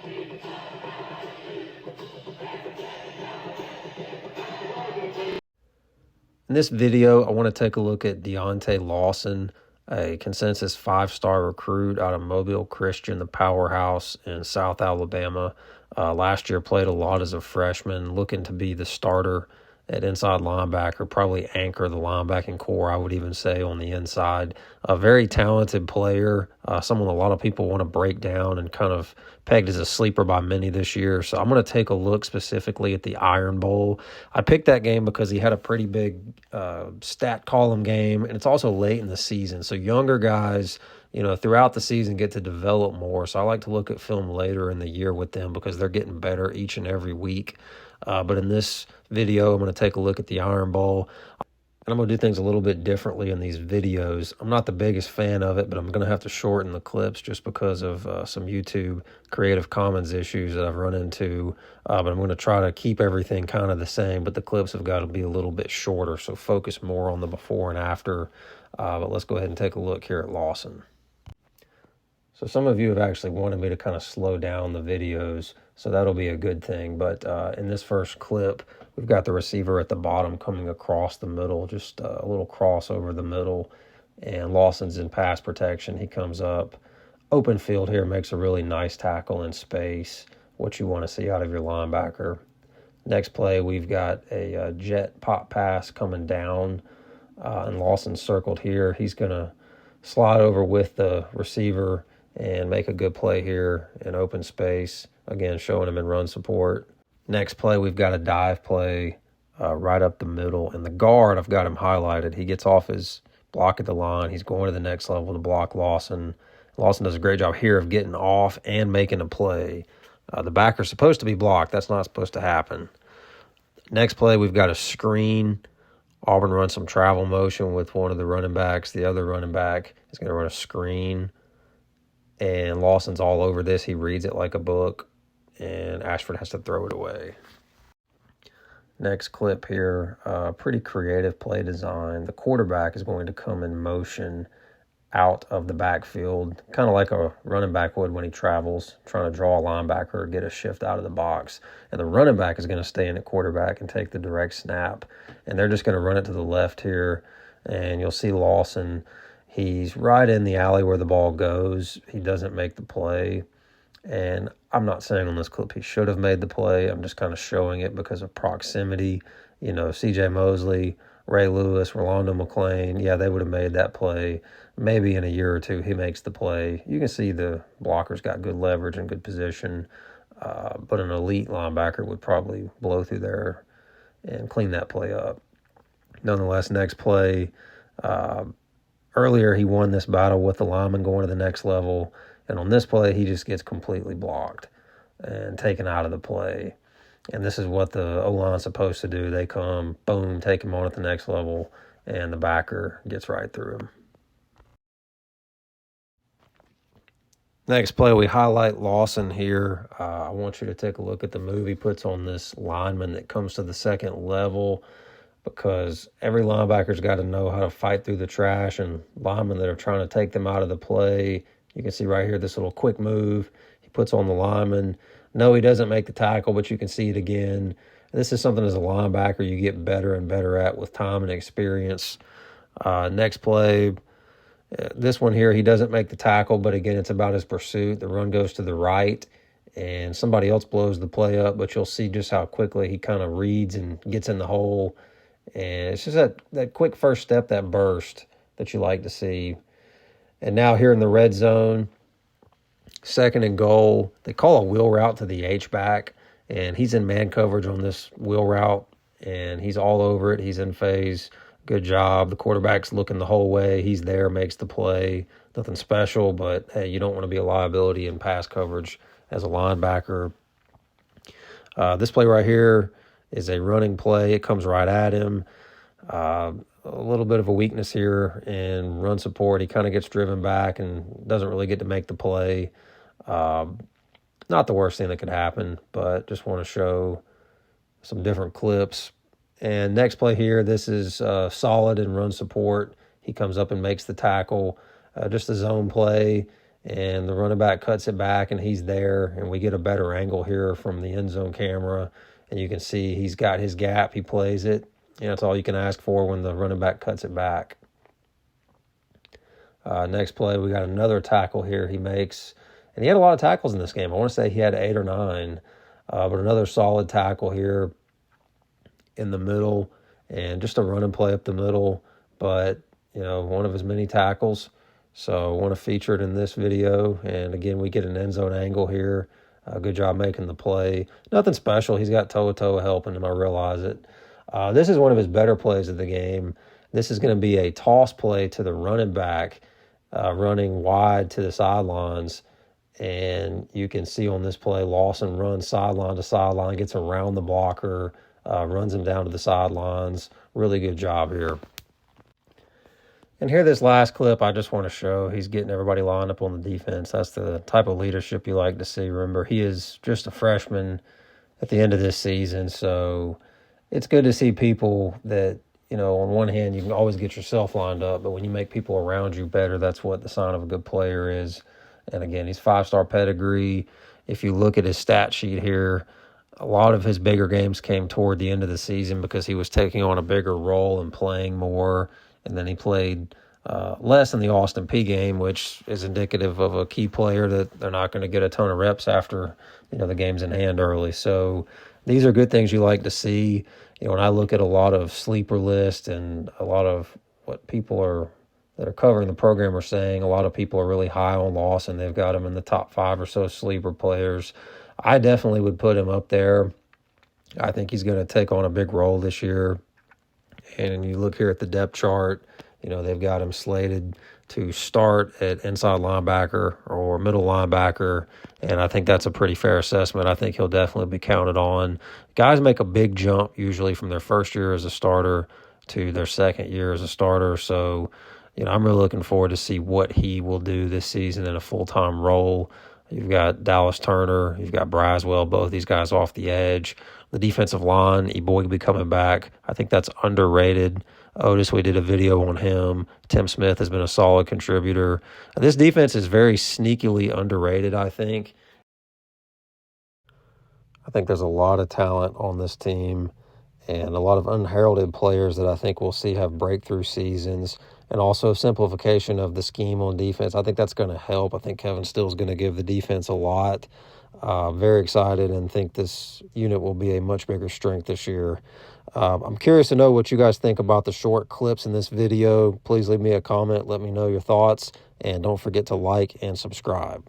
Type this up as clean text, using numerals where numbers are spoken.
In this video, I want to take a look at Deontae Lawson, a consensus 5-star recruit out of Mobile Christian, the powerhouse in South Alabama. Last year played a lot as a freshman, looking to be the starter at inside linebacker, probably anchor the linebacking core, I would even say, on the inside. A very talented player, someone a lot of people want to break down and kind of pegged as a sleeper by many this year. So I'm going to take a look specifically at the Iron Bowl. I picked that game because he had a pretty big stat column game, and it's also late in the season. So younger guys, throughout the season get to develop more. So I like to look at film later in the year with them because they're getting better each and every week. But in this video, I'm going to take a look at the Iron Bowl. And I'm going to do things a little bit differently in these videos. I'm not the biggest fan of it, but I'm going to have to shorten the clips just because of some YouTube Creative Commons issues that I've run into. But I'm going to try to keep everything kind of the same, but the clips have got to be a little bit shorter, so focus more on the before and after. But let's go ahead and take a look here at Lawson. So some of you have actually wanted me to kind of slow down the videos, so that'll be a good thing. But in this first clip, we've got the receiver at the bottom coming across the middle, just a little cross over the middle, and Lawson's in pass protection. He comes up, open field here, makes a really nice tackle in space, what you want to see out of your linebacker. Next play, we've got a jet pop pass coming down, and Lawson's circled here. He's going to slide over with the receiver and make a good play here in open space. Again, showing him in run support. Next play, we've got a dive play right up the middle. And the guard, I've got him highlighted. He gets off his block at the line. He's going to the next level to block Lawson. Lawson does a great job here of getting off and making a play. The backer's supposed to be blocked. That's not supposed to happen. Next play, we've got a screen. Auburn runs some travel motion with one of the running backs. The other running back is going to run a screen. And Lawson's all over this. He reads it like a book, and Ashford has to throw it away. Next clip here, pretty creative play design. The quarterback is going to come in motion out of the backfield, kind of like a running back would when he travels, trying to draw a linebacker or get a shift out of the box. And the running back is going to stay in at quarterback and take the direct snap. And they're just going to run it to the left here, and you'll see Lawson. He's right in the alley where the ball goes. He doesn't make the play. And I'm not saying on this clip he should have made the play. I'm just kind of showing it because of proximity. C.J. Mosley, Ray Lewis, Rolando McClain, yeah, they would have made that play. Maybe in a year or two he makes the play. You can see the blocker's got good leverage and good position. But an elite linebacker would probably blow through there and clean that play up. Nonetheless, next play, earlier, he won this battle with the lineman going to the next level, and on this play, he just gets completely blocked and taken out of the play. And this is what the O-line's supposed to do. They come, boom, take him on at the next level, and the backer gets right through him. Next play, we highlight Lawson here. I want you to take a look at the move he puts on this lineman that comes to the second level, because every linebacker's got to know how to fight through the trash, and linemen that are trying to take them out of the play. You can see right here this little quick move he puts on the lineman. No, he doesn't make the tackle, but you can see it again. This is something as a linebacker you get better and better at with time and experience. Next play, this one here, he doesn't make the tackle, but again, it's about his pursuit. The run goes to the right, and somebody else blows the play up, but you'll see just how quickly he kind of reads and gets in the hole. And it's just that quick first step, that burst that you like to see. And now here in the red zone, 2nd and goal, they call a wheel route to the H-back, and he's in man coverage on this wheel route, and he's all over it. He's in phase. Good job. The quarterback's looking the whole way. He's there, makes the play. Nothing special, but, hey, you don't want to be a liability in pass coverage as a linebacker. This play right here is a running play. It comes right at him. A little bit of a weakness here in run support. He kind of gets driven back and doesn't really get to make the play. Not the worst thing that could happen, but just want to show some different clips. And next play here, this is solid in run support. He comes up and makes the tackle. Just a zone play, and the running back cuts it back, and he's there, and we get a better angle here from the end zone camera, and you can see he's got his gap. He plays it. That's all you can ask for when the running back cuts it back. Next play, we got another tackle here he makes, and he had a lot of tackles in this game. I want to say he had 8 or 9, but another solid tackle here in the middle, and just a running play up the middle, but one of his many tackles. So I want to feature it in this video. And again, we get an end zone angle here. Good job making the play. Nothing special. He's got toe-to-toe helping him. I realize it. This is one of his better plays of the game. This is going to be a toss play to the running back, running wide to the sidelines. And you can see on this play, Lawson runs sideline to sideline, gets around the blocker, runs him down to the sidelines. Really good job here. And here, this last clip, I just want to show he's getting everybody lined up on the defense. That's the type of leadership you like to see. Remember, he is just a freshman at the end of this season, so it's good to see people that, on one hand, you can always get yourself lined up, but when you make people around you better, that's what the sign of a good player is. And again, he's 5-star pedigree. If you look at his stat sheet here, a lot of his bigger games came toward the end of the season because he was taking on a bigger role and playing more. And then he played less in the Austin P game, which is indicative of a key player that they're not going to get a ton of reps after, the game's in hand early. So these are good things you like to see. When I look at a lot of sleeper lists and a lot of what people that are covering the program are saying, a lot of people are really high on Lawson. They've got him in the top 5 or so sleeper players. I definitely would put him up there. I think he's going to take on a big role this year. And you look here at the depth chart, they've got him slated to start at inside linebacker or middle linebacker, and I think that's a pretty fair assessment. I think he'll definitely be counted on. Guys make a big jump usually from their first year as a starter to their second year as a starter, so I'm really looking forward to see what he will do this season in a full-time role. You've got Dallas Turner, you've got Braswell, both these guys off the edge. The defensive line, Eboy will be coming back. I think that's underrated. Otis, we did a video on him. Tim Smith has been a solid contributor. This defense is very sneakily underrated, I think. I think there's a lot of talent on this team and a lot of unheralded players that I think we'll see have breakthrough seasons, and also simplification of the scheme on defense. I think that's going to help. I think Kevin Steele's going to give the defense a lot. Very excited and think this unit will be a much bigger strength this year. I'm curious to know what you guys think about the short clips in this video. Please leave me a comment. Let me know your thoughts. And don't forget to like and subscribe.